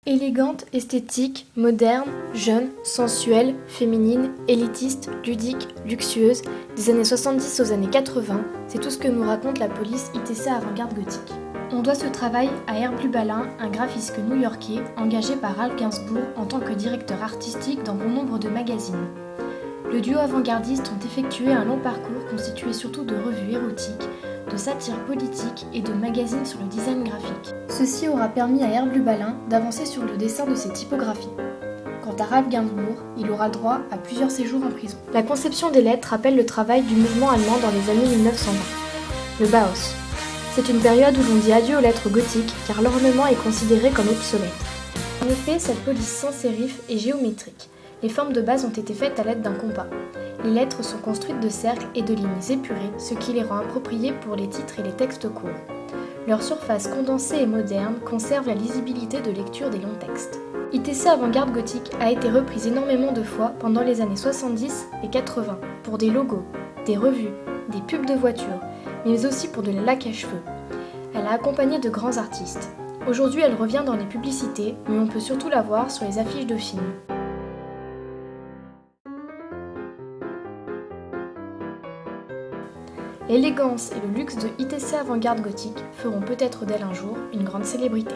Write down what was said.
Élégante, esthétique, moderne, jeune, sensuelle, féminine, élitiste, ludique, luxueuse, des années 70 aux années 80, c'est tout ce que nous raconte la police ITC avant-garde gothique. On doit ce travail à Herb Lubalin, un graphiste new-yorkais engagé par Ralph Gainsbourg en tant que directeur artistique dans bon nombre de magazines. Le duo avant-gardiste ont effectué un long parcours constitué surtout de revues érotiques, de satires politiques et de magazines sur le design graphique. Ceci aura permis à Herb Lubalin d'avancer sur le dessin de ses typographies. Quant à Ralph Gainsbourg, il aura droit à plusieurs séjours en prison. La conception des lettres rappelle le travail du mouvement allemand dans les années 1920. Le Bauhaus. C'est une période où l'on dit adieu aux lettres gothiques car l'ornement est considéré comme obsolète. En effet, cette police sans sérif est géométrique. Les formes de base ont été faites à l'aide d'un compas. Les lettres sont construites de cercles et de lignes épurées, ce qui les rend appropriées pour les titres et les textes courts. Leur surface condensée et moderne conserve la lisibilité de lecture des longs textes. ITC avant-garde gothique a été reprise énormément de fois pendant les années 70 et 80 pour des logos, des revues, des pubs de voitures, mais aussi pour de la laque à cheveux. Elle a accompagné de grands artistes. Aujourd'hui, elle revient dans les publicités, mais on peut surtout la voir sur les affiches de films. L'élégance et le luxe de ITC avant-garde gothique feront peut-être d'elle un jour une grande célébrité.